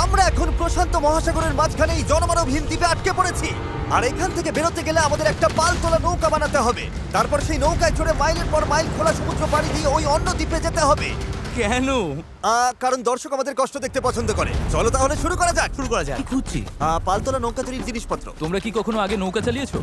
আমরা এখন প্রশান্ত মহাসাগরের মাঝখানে এই জনমানবহীন দ্বীপে আটকে পড়েছি। আর এখান থেকে বেরোতে গেলে আমাদের একটা পাল তোলা নৌকা বানাতে হবে। তারপর সেই নৌকায় চড়ে মাইলের পর মাইল খোলা সমুদ্র পাড়ি দিয়ে ওই অন্য দ্বীপে যেতে হবে। কেন? কারণ দর্শক আমাদের কষ্ট দেখতে পছন্দ করে। চলো তাহলে শুরু করা যাক। কি খুঁজছি? পাল তোলা নৌকা তৈরির জিনিসপত্র। তোমরা কি কখনো আগে নৌকা চালিয়েছো?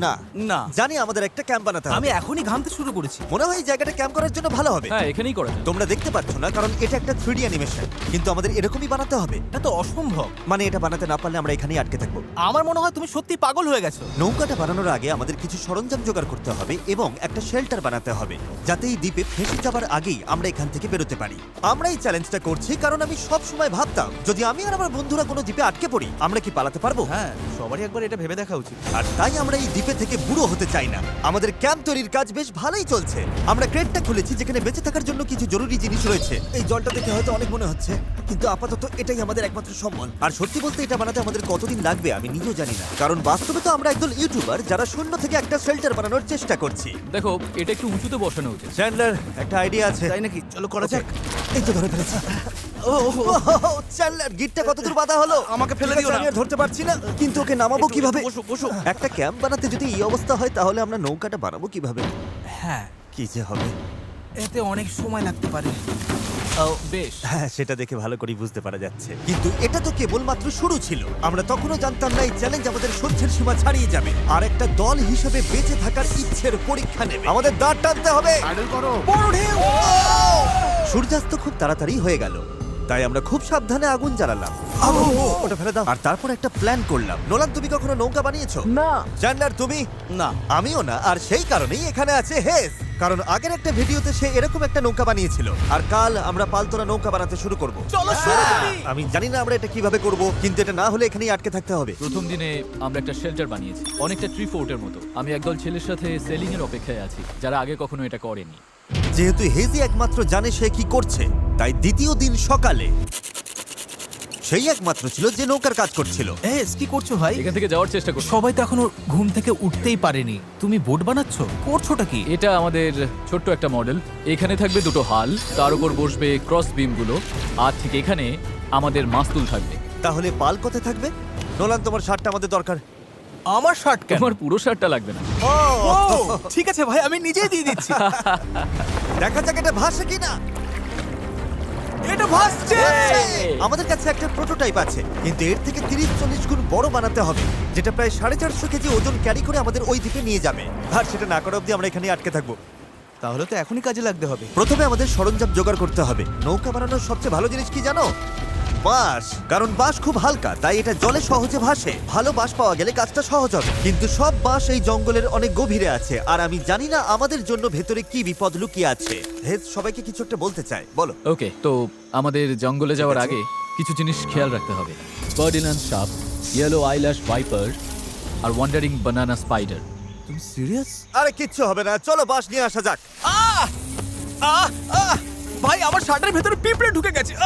না না। জানি আমাদের একটা ক্যাম্প বানাতে হবে। আমি এখনই ঘামতে শুরু করেছি। মনে হয় এই জায়গাটা ক্যাম্প করার জন্য ভালো হবে। হ্যাঁ, এখানেই করা যায়। তোমরা দেখতে পাচ্ছ না কারণ এটা একটা 3D অ্যানিমেশন, কিন্তু আমাদের এরকমই বানাতে হবে। এটা তো অসম্ভব। মানে এটা বানাতে না পারলে আমরা এখানেই আটকে থাকবো। আমার মনে হয় তুমি সত্যি পাগল হয়ে গেছো। নৌকাটা বানানোর আগে আমাদের কিছু সরঞ্জাম জোগাড় করতে হবে এবং একটা শেল্টার বানাতে হবে, যাতে এই দ্বীপে ফেঁসে যাবার আগেই আমরা এখান থেকে বেরোতে পারি। আমরা এই চ্যালেঞ্জটা করছি কারণ আমি সব সময় ভাবতাম যদি আমি আর আমার বন্ধুরা কোনো দ্বীপে আটকে পড়ি আমরা কি পালাতে পারবো। হ্যাঁ, সবারই একবার এটা ভেবে দেখা উচিত। আর তাই আমরা এই দ্বীপে থেকে বুড়ো হতে চাই না। আমাদের ক্যাম্প তৈরির কাজ বেশ ভালোই চলছে। আমরা ক্রেটটা খুলেছি যেখানে বেঁচে থাকার জন্য কিছু জরুরি জিনিস রয়েছে। এই জলটা দেখে হয়তো অনেক মনে হচ্ছে, কিন্তু আপাতত এটাই আমাদের একমাত্র সম্বল। আর সত্যি বলতে এটা বানাতে আমাদের কতদিন লাগবে আমি নিজেও জানি না, কারণ বাস্তবে তো আমরা একদল ইউটিউবার যারা শূন্য থেকে একটা শেল্টার বানানোর চেষ্টা করছি। দেখো, এটা একটু উঁচুতে বসানো উচিত। চ্যান্ডলার, একটা আইডিয়া আছে। তাই নাকি? চলো করা যাক। এই তো ধরে ফেলেছি। চ্যান্ডলার, গিটটা কতদূর বাঁধা হলো? আমাকে ফেলে ঠিক আছে, দিও না। আমি আর ধরতে পারছি না, কিন্তু ওকে নামাবো কিভাবে? বসো, বসো। একটা ক্যাম্প বানাতে যদি এই অবস্থা হয় তাহলে আমরা নৌকাটা বানাবো কিভাবে? হ্যাঁ, কি যে হবে। এতে অনেক সময় লাগতে পারে। বেশ। হ্যাঁ, সেটা দেখে ভালো করে বুঝতে পারা যাচ্ছে, কিন্তু এটা তো কেবলমাত্র শুরু ছিল। আমরা তখনও জানতাম না এই চ্যালেঞ্জ আমাদের সহ্যের সীমা ছাড়িয়ে যাবে আর একটা দল হিসেবে বেঁচে থাকার ইচ্ছের পরীক্ষা নেবে। আমাদের দাঁড় টানতে হবে। বড় ঢেউ! সূর্যাস্ত খুব তাড়াতাড়ি হয়ে গেল, তাই আমরা খুব সাবধানে আগুন জ্বালালাম। ওটা ফেলে দাও। আর তারপর একটা প্ল্যান করলাম। নোলান, তুমি কখনো নৌকা বানিয়েছো? না। চ্যান্ডলার, তুমি? না। আমিও না, আর সেই কারণেই এখানে আছে হেস। কারণ আগের একটা ভিডিওতে সে এরকম একটা নৌকা বানিয়েছিল। আর কাল আমরা পালতোলা নৌকা বানাতে শুরু করব। চলো শুরু করি। আমি জানি না আমরা এটা কিভাবে করব, কিন্তু এটা না হলে এখানেই আটকে থাকতে হবে। প্রথম দিনে আমরা একটা শেল্টার বানিয়েছি, অনেকটা ট্রি ফোর্টের মতো। আমি একদল ছেলের সাথে সেলিং এর অপেক্ষায় আছি, যারা আগে কখনো এটা করেনি। যেহেতু হেজি একমাত্র জানে সে কি করছে, তাই দ্বিতীয় দিন সকালে সেই একমাত্র ছিল যে নৌকার কাজ করছিল। কি করছো ভাই? এখান থেকে যাওয়ার চেষ্টা করছি। সবাই তো এখনো ঘুম থেকে উঠতেই পারেনি। তুমি বোট বানাচ্ছো? করছোটা কি? এটা আমাদের ছোট্ট একটা মডেল। এখানে থাকবে দুটো হাল, তার উপর বসবে ক্রস বিম গুলো, আর ঠিক এখানে আমাদের মাস্তুল থাকবে। তাহলে পাল কোথায় থাকবে? নোলান, তোমার শার্টটা আমাদের দরকার। আমার শার্ট কেন? তোমার পুরো শার্টটা লাগবে না। ও, ঠিক আছে ভাই, আমি নিজেই দিয়ে দিচ্ছি। দেখা যাক এটা ভাসে কিনা। এটা ভাসছে। আমাদের কাছে একটা প্রোটোটাইপ আছে, কিন্তু এর থেকে 30-40 গুণ বড় বানাতে হবে, যেটা প্রায় 450 কেজি ওজন ক্যারি করে আমাদের ওই দ্বীপে নিয়ে যাবে। আর সেটা না করা অবধি আমরা এখানে আটকে থাকবো। তাহলে তো এখনই কাজে লাগতে হবে। প্রথমে আমাদের সরঞ্জাম জোগাড় করতে হবে। নৌকা বানানোর সবচেয়ে ভালো জিনিস কি জানো? বাঁশ। কারণ বাঁশ খুব হালকা, তাই এটা জলে সহজে ভাসে। ভালো বাঁশ পাওয়া গেলে কাজটা সহজ হবে, কিন্তু সব বাঁশ এই জঙ্গলের অনেক গভীরে আছে, আর আমি জানি না আমাদের জন্য ভেতরে কি বিপদ লুকিয়ে আছে। হেজ সবাইকে কিছু একটা বলতে চায়, বলো। ওকে, তো আমাদের জঙ্গলে যাওয়ার ঠিক আছে। আগে কিছু জিনিস খেয়াল রাখতে হবে। ফার্ডিনান্ড সাপ, ইয়েলো আইল্যাশ ভাইপার, আর ওয়ান্ডারিং বানানা স্পাইডার। তুমি সিরিয়াস? আরে কিচ্ছু হবে না, চলো বাঁশ নিয়ে আসা যাক। ভাই, আমার শার্টের ভেতরে পিঁপড়ে ঢুকে গেছে।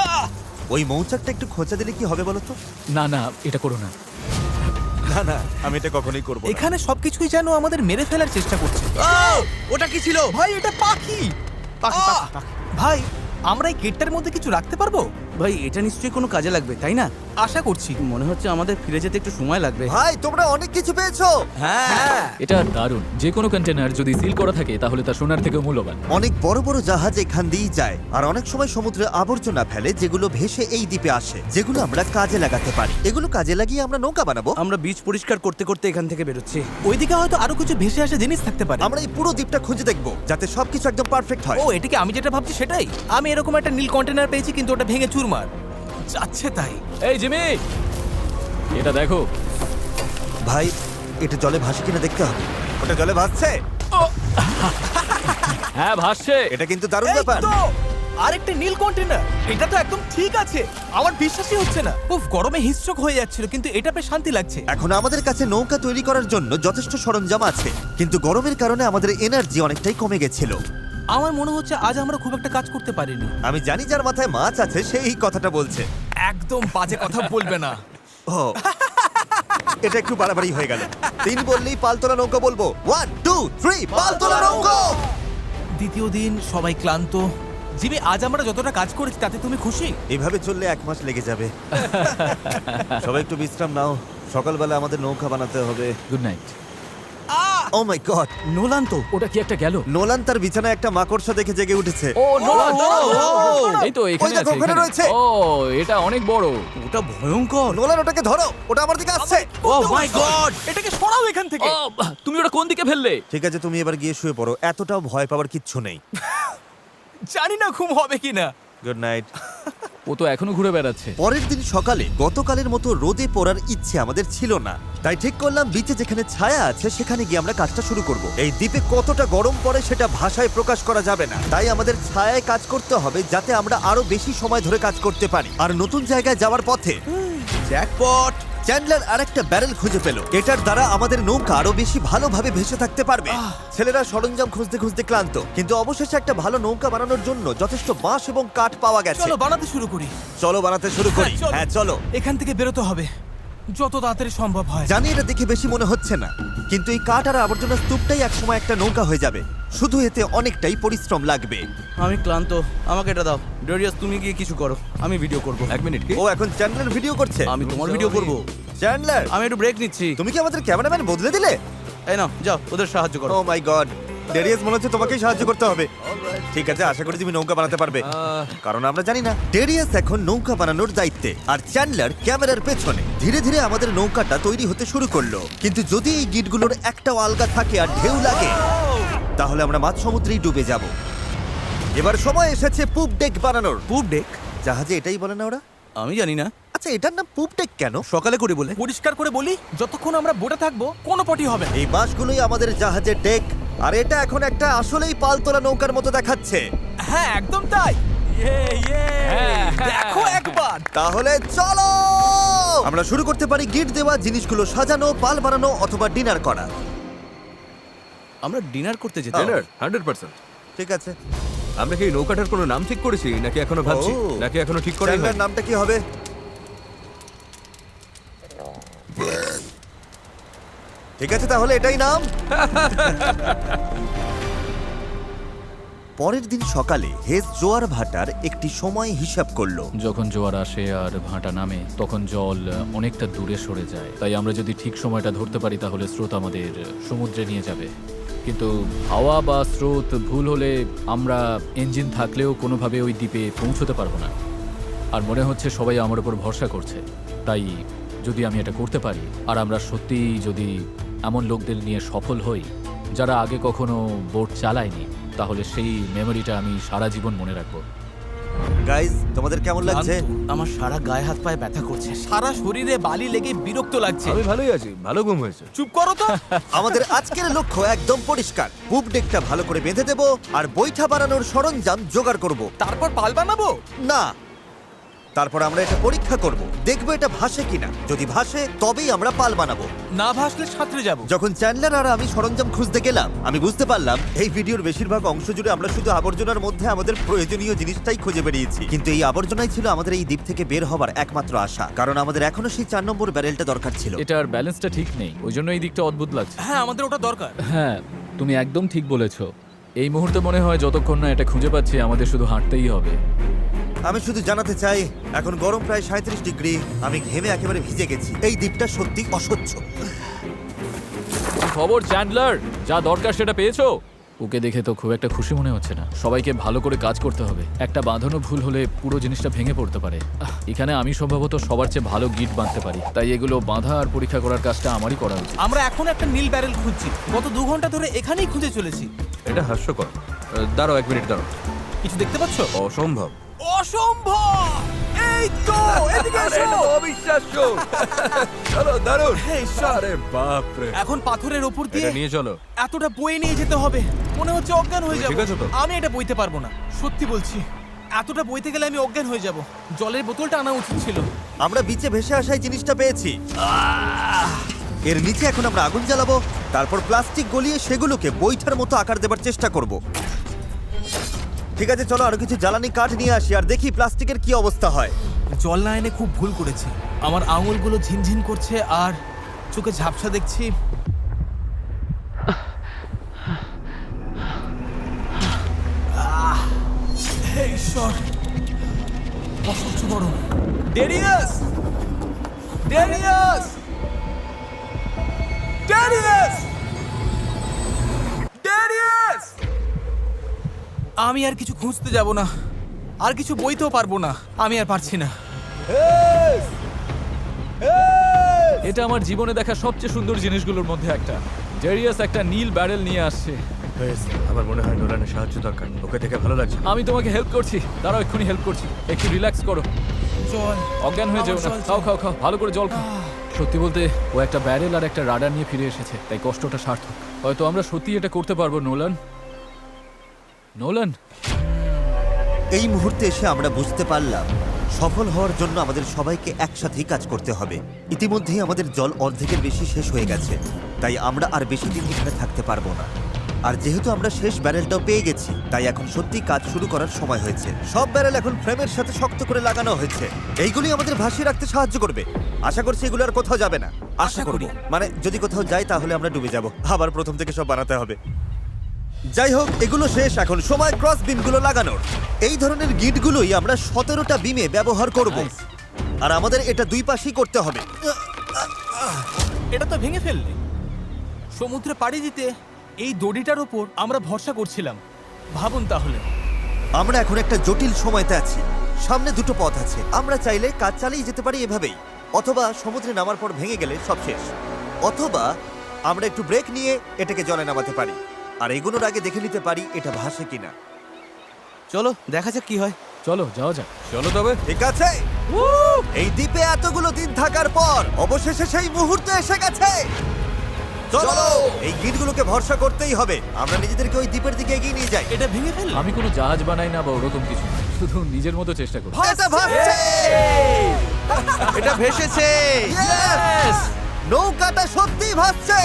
ওই মৌচাকটা একটু খোঁচা দিলে কি হবে বলো তো? না না, এটা করো না। না না, আমি এটা কখনোই করবো না। এখানে সবকিছুই যেন আমাদের মেরে ফেলার চেষ্টা করছে। ওটা কি ছিল? ভাই, এটা পাখি। পাখি। ভাই, আমরা এই কেটটার মধ্যে কিছু রাখতে পারবো? ভাই, এটা নিশ্চয়ই কোনো কাজে লাগবে, তাই না? আশা করছি। মনে হচ্ছে আমাদের ফিরে যেতে একটু সময় লাগবে। ভাই, তোমরা অনেক কিছু পেয়েছো। হ্যাঁ। এটা দারুণ। যে কোনো কন্টেনার যদি সিল করা থাকে তাহলে তা সোনার থেকেও মূল্যবান। অনেক বড় বড় জাহাজ এখান দিয়েই যায়, আর অনেক সময় সমুদ্রে আবর্জনা ফেলে যেগুলো ভেসে এই দ্বীপে আসে, যেগুলো আমরা কাজে লাগাতে পারি। এগুলো কাজে লাগিয়ে আমরা নৌকা বানাবো। আমরা বীজ পরিষ্কার করতে করতে এখান থেকে বেরোচ্ছি। ওইদিকে হয়তো আরো কিছু ভেসে আসা জিনিস থাকতে পারে। আমরা এই পুরো দ্বীপটা খুঁজে দেখবো, যাতে সবকিছু একদম পারফেক্ট হয়। ও, এটাকে আমি যেটা ভাবছি সেটাই। আমি এরকম একটা নীল কন্টেনার পেয়েছি, কিন্তু ওটা ভেঙে চুরমার যাচ্ছে। তাই এই জিমি, এটা দেখো। ভাই, এটা জলে ভাসে কিনা দেখতে হবে। ওটা জলে ভাসছে। হ্যাঁ, ভাসছে। এটা কিন্তু দারুণ এই ব্যাপার। তো, আরেকটা নীল কন্টেনার। এটা তো একদম ঠিক আছে। আমার বিশ্বাসই হচ্ছে না। উফ, গরমে হিস্ট্রোক হয়ে যাচ্ছিল, কিন্তু এটা পেয়ে শান্তি লাগছে। এখন আমাদের কাছে নৌকা তৈরি করার জন্য যথেষ্ট সরঞ্জাম আছে, কিন্তু গরমের কারণে আমাদের এনার্জি অনেকটাই কমে গেছিল। আমার মনে হচ্ছে আজ আমরা খুব একটা কাজ করতে পারিনি। আমি জানি যার মাথায় মাছ আছে সেই এই কথাটা বলছে। একদম বাজে কথা বলবে না। ও, এটা একটু বাড়াবাড়ি হয়ে গেল। 3 বললেই পালতোলা নৌকা বলবো। 1 2 3 পালতোলা নৌকা। দ্বিতীয় দিন, সবাই ক্লান্ত। জিমি, আজ আমরা যতটা কাজ করেছি তাতে তুমি খুশি? এভাবে চললে 1 মাস লেগে যাবে। সবাই একটু বিশ্রাম নাও, সকালবেলা আমাদের নৌকা বানাতে হবে। Good night. Oh my god, Nolan তো। ওটা কি একটা গেল? নোলান তার বিছানায় একটা মাকড়সা দেখে জেগে উঠেছে। ও নোলান, এই তো এখানে ওই দেখো, আছে, ওখানে এখানে। রয়েছে। ও এটা অনেক বড়। ওটা ভয়ঙ্কর। নোলান ওটাকে ধরো, ওটা আমার দিকে আসছে। ও মাই গড। এটাকে সরাও এখান থেকে। ও তুমি ওটা কোন দিকে ফেললে? ঠিক আছে, তুমি এবার গিয়ে শুয়ে পড়ো, এতটাও ভয় পাওয়ার কিচ্ছু নেই। জানি না ঘুম হবে কিনা। Good night. ও তো এখনো ঘুরে বেড়াচ্ছে। পরের দিন সকালে গতকালের মতো রোদে পড়ার ইচ্ছে আমাদের ছিল না, তাই ঠিক করলাম বিচে যেখানে ছায়া আছে সেখানে গিয়ে আমরা কাজটা শুরু করব। এই দ্বীপে কতটা গরম পড়ে সেটা ভাষায় প্রকাশ করা যাবে না, তাই আমাদের ছায়ায় কাজ করতে হবে যাতে আমরা আরো বেশি সময় ধরে কাজ করতে পারি। আর নতুন জায়গায় যাওয়ার পথে জ্যাকপট। চ্যান্ডলার আরেকটা ব্যারেল খুঁজে পেল, এটার দ্বারা আমাদের নৌকা আরো বেশি ভালোভাবে ভেসে থাকতে পারবে। ছেলেরা সরঞ্জাম খুঁজতে খুঁজতে ক্লান্ত, কিন্তু অবশেষে একটা ভালো নৌকা বানানোর জন্য যথেষ্ট বাঁশ এবং কাঠ পাওয়া গেছে। চলো বানাতে শুরু করি। চলো বানাতে শুরু করি। হ্যাঁ চলো। এখান থেকে বেরোতে হবে যত তাড়াতাড়ি সম্ভব হয়। জানি এটা দেখে বেশি মনে হচ্ছে না, কিন্তু এই কাঠ আর আবর্জনা স্তূপটাই একসময় একটা নৌকা হয়ে যাবে। শুধু এতে অনেকটাই পরিশ্রম লাগবে। আমি ক্লান্ত, আমাকে এটা দাও। ডেরিয়াস, তুমি গিয়ে কিছু করো, আমি ভিডিও করব। 1 মিনিট কি? ও এখন চ্যান্ডলার ভিডিও করছে। আমি তোমার ভিডিও করব। চ্যান্ডলার, আমি একটু ব্রেক নিচ্ছি। তুমি কি আমাদের ক্যামেরাম্যান বদলে দিলে? এই নাও, যাও ওদের সাহায্য করো। ও মাই গড, ডেরিয়াস মনে হচ্ছে তোমাকেই সাহায্য করতে হবে। ঠিক আছে, আশা করি তুমি নৌকা বানাতে পারবে, কারণ আমরা জানি না। ডেরিয়াস এখন নৌকা বানানোর দায়িত্বে, আর চ্যান্ডলার ক্যামেরার পেছনে। ধীরে ধীরে আমাদের নৌকাটা তৈরি হতে শুরু করলো, কিন্তু যদি এই গিটগুলোর একটাও আলগা থাকে আর ঢেউ লাগে তাহলে আমরা মাঝ সমুদ্রেই ডুবে যাব। এবার সময় এসেছে পুপ ডেক বানানোর। পুপ ডেক? জাহাজে এটাই বলে না ওরা? আমি জানি না, আচ্ছা, এটার নাম পুপ ডেক কেন? সকালে করে বলে। পরিষ্কার করে বলি, যতক্ষণ আমরা বোটে থাকবো কোনো পটি হবে না। এই বাঁশগুলোই আমাদের জাহাজের ডেক, আর এটা এখন একটা আসলেই পালতোলা নৌকার মতো দেখাচ্ছে। হ্যাঁ একদম তাই। হ্যাঁ, দেখো একবার। তাহলে চলো আমরা শুরু করতে পারি গিট দেওয়া জিনিসগুলো সাজানো, পাল বানানো অথবা ডিনার করা। আমরা ডিনার করতে যেতে। Dinner? 100%। ঠিক আছে, আমরা কি এই নৌকাটার কোনো নাম ঠিক করেছি নাকি এখনো ভাবছি, ও। নাকি এখনো ঠিক করাই চ্যানেলের হয়নি? নামটা কি হবে? ঠিক আছে, তাহলে এটাই নাম। পরের দিন সকালে হেজ জোয়ার ভাটার একটি সময় হিসাব করলো। যখন জোয়ার আসে আর ভাটা নামে তখন জল অনেকটা দূরে সরে যায়, তাই আমরা যদি ঠিক সময়টা ধরতে পারি তাহলে স্রোত আমাদের সমুদ্রে নিয়ে যাবে। কিন্তু হাওয়া বা স্রোত ভুল হলে আমরা ইঞ্জিন থাকলেও কোনোভাবে ওই দ্বীপে পৌঁছতে পারবো না। আর মনে হচ্ছে সবাই আমার উপর ভরসা করছে, তাই যদি আমি এটা করতে পারি আর আমরা সত্যিই যদি এমন লোকদের নিয়ে সফল হই যারা আগে কখনো বোট চালায়নি, তাহলে সেই মেমোরিটা আমি সারা জীবন মনে রাখবো। গাইস, তোমাদের কেমন লাগছে? আমার সারা গায়ে হাত পায়ে ব্যথা করছে। সারা শরীরে বালি লেগে বিরক্ত লাগছে। আমি ভালোই আছি, ভালো ঘুম হয়েছে। চুপ করো তো। আমাদের আজকের লক্ষ্য একদম পরিষ্কার। পুপ ডেকটা ভালো করে বেঁধে দেব আর বৈঠা বানানোর সরঞ্জাম জোগাড় করব। তারপর পাল বানাবো। না, তারপর আমরা এটা পরীক্ষা করব, দেখবো এটা ভাসে কিনা। যদি ভাসে তবেই আমরা পাল বানাবো। না ভাসলে সাঁতরে যাবো। যখন চ্যান্ডলার আর আমি সরঞ্জাম খুঁজতে গেলাম, আমি বুঝতে পারলাম এই ভিডিওর বেশিরভাগ অংশ জুড়ে আমরা শুধু আবর্জনার মধ্যে আমাদের প্রয়োজনীয় জিনিসটাই খুঁজে বেরিয়েছি। কিন্তু এই আবর্জনাই ছিল আমাদের এই দ্বীপ থেকে বের হবার একমাত্র আশা, কারণ আমাদের এখনো সেই 4 নম্বর ব্যারেলটা দরকার ছিল। এটার ব্যালেন্সটা ঠিক নেই, ওই জন্য এই দিকটা অদ্ভুত লাগছে। হ্যাঁ আমাদের ওটা দরকার। হ্যাঁ, তুমি একদম ঠিক বলেছো। এই মুহূর্তে মনে হয় যতক্ষণ না এটা খুঁজে পাচ্ছি আমাদের শুধু হাঁটতেই হবে। আমি শুধু জানাতে চাই, এখন গরম প্রায় 37 ডিগ্রি, আমি ঘেমে একেবারে ভিজে গেছি। এই দ্বীপটা সত্যি অসহ্য। কি খবর চ্যান্ডলার? যা দরকার সেটা পেয়েছো? ওকে দেখে তো খুব একটা খুশি মনে হচ্ছে না। সবাইকে ভালো করে কাজ করতে হবে, একটা বাঁধানো ভুল হলে পুরো জিনিসটা ভেঙে পড়তে পারে। এখানে আমি সম্ভবত সবার চেয়ে ভালো গিট বাঁধতে পারি, তাই এগুলো বাঁধা আর পরীক্ষা করার কাজটা আমারই করা উচিত। আমরা এখন একটা নীল ব্যারেল খুঁজছি, গত 2 ঘন্টা ধরে এখানেই খুঁজে চলেছি। এটা হাস্যকর। দাঁড়াও 1 মিনিট, দাঁড়াও। কিছু দেখতে পাচ্ছ? অসম্ভব। অসম্ভব! এই তো এদিকে এসো। অবিশ্বাস্য। চলো, দারুণ। হে ঈশ্বর! আরে বাপ রে। এখন পাথরের উপর দিয়ে এটা নিয়ে চলো। এতটা বয়ে নিয়ে যেতে হবে, মনে হচ্ছে অজ্ঞান হয়ে তুমি যাব। ঠিক আছো তো? আমি এটা বইতে পারবো না, সত্যি বলছি। এতটা বইতে গেলে আমি অজ্ঞান হয়ে যাব। জলের বোতলটা আনা উচিত ছিল। আমরা বিচে ভেসে আসাই জিনিসটা পেয়েছি। এর নিচে এখন আমরা আগুন জ্বালাবো, তারপর প্লাস্টিক গলিয়ে সেগুলোকে বৈঠার মতো আকার দেবার চেষ্টা করব। ঠিক আছে, চলো আরো কিছু জ্বালানি কাঠ নিয়ে আসি আর দেখি প্লাস্টিকের কি অবস্থা হয়। জল না এনে খুব ভুল করেছি। আমার আঙুলগুলো ঝিনঝিন করছে আর চোখে ঝাপসা দেখছি। ঈশ্বর, অসহ্য গরম। Darius, Darius, Darius, Darius! আমি আর কিছু খুঁজতে যাব না, আর কিছু বইতেও পারবো না, আমি আর পারছি না। এটা আমার জীবনে দেখা সবচেয়ে সুন্দর জিনিসগুলোর মধ্যে একটা। ডেরিয়াস একটা নীল ব্যারেল নিয়ে আসছে। আমার মনে হয় নোলানের সাহায্য দরকার, ওকে দেখে ভালো লাগছে। আমি তোমাকে হেল্প করছি, দাঁড়াও এক্ষুনি হেল্প করছি। একটু রিল্যাক্স করো, জল, অজ্ঞান হয়ে যেও না। আমার জল খাও চাই। খাও খাও, ভালো করে জল খাও। সত্যি বলতে ও একটা ব্যারেল আর একটা রাডার নিয়ে ফিরে এসেছে, তাই কষ্টটা সার্থক। হয়তো আমরা সত্যি এটা করতে পারবো। নোলান, নোলান, এই মুহূর্তে এসে আমরা বুঝতে পারলাম সফল হওয়ার জন্য আমাদের সবাইকে একসাথেই কাজ করতে হবে। ইতিমধ্যেই আমাদের জল অর্ধেকের বেশি শেষ হয়ে গেছে, তাই আমরা আর বেশি দিন এখানে থাকতে পারবো না। আর যেহেতু আমরা শেষ ব্যারেলটাও পেয়ে গেছি, তাই এখন সত্যি কাজ শুরু করার সময় হয়েছে। সব ব্যারেল এখন ফ্রেমের সাথে শক্ত করে লাগানো হয়েছে। এইগুলি আমাদের ভাসিয়ে রাখতে সাহায্য করবে। আশা করছি এগুলো আর কোথাও যাবে না। আশা করি, মানে যদি কোথাও যাই তাহলে আমরা ডুবে যাব, আবার প্রথম থেকে সব বানাতে হবে। যাই হোক, এগুলো শেষ, এখন সময় ক্রস বিমগুলো লাগানোর। এই ধরনের গিটগুলোই আমরা 17টা বিমে ব্যবহার করব, আর আমাদের এটা দুই পাশেই করতে হবে। এটা তো ভেঙে ফেললে। সমুদ্রে পাড়ি দিতে এই দড়িটার ওপর আমরা ভরসা করছিলাম। ভাবুন তাহলে। আমরা এখন একটা জটিল সময়তে আছি। সামনে দুটো পথ আছে। আমরা চাইলে কাজ চালিয়ে যেতে পারি এভাবেই, অথবা সমুদ্রে নামার পর ভেঙে গেলে সব শেষ, অথবা আমরা একটু ব্রেক নিয়ে এটাকে জলে নামাতে পারি আর এগুলোর আগে দেখে নিতে পারি এটা ভাসে কিনা। চলো দেখা যাক কি হয়। চলো যাওয়া যাক। চলো তবে। ঠিক আছে, এই দ্বীপে এতগুলো দিন থাকার পর অবশেষে সেই মুহূর্ত এসে গেছে। চলো, এই গিটগুলোকে ভরসা করতেই হবে। আমরা নিজেদেরকে ওই দ্বীপের দিকে এগিয়ে নিয়ে যাই। এটা ভেঙে ফেললে। আমি কোনো জাহাজ বানাই না বা ওরকম কিছু না, শুধু নিজের মতো চেষ্টা করি। এটা ভাসছে! এটা ভেসেছে। Yes! নৌকাটা সত্যিই ভাসছে।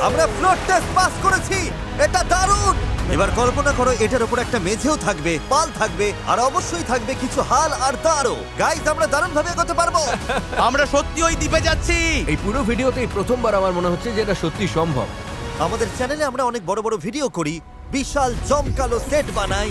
আমরা ফ্লোট টেস্ট পাস করেছি, এটা দারুণ। এবার কল্পনা করো এটার উপর একটা মেঝেও থাকবে, পাল থাকবে, আর অবশ্যই থাকবে কিছু হাল আর তারও। গাইস, আমরা দারুণ ভাবে এগোতে পারবো। আমরা সত্যি ওই দ্বীপে যাচ্ছি। এই পুরো ভিডিওতেই প্রথমবার আমার মনে হচ্ছে যে এটা সত্যি সম্ভব। আমাদের চ্যানেলে আমরা অনেক বড় বড় ভিডিও করি, বিশাল জমকালো সেট বানাই,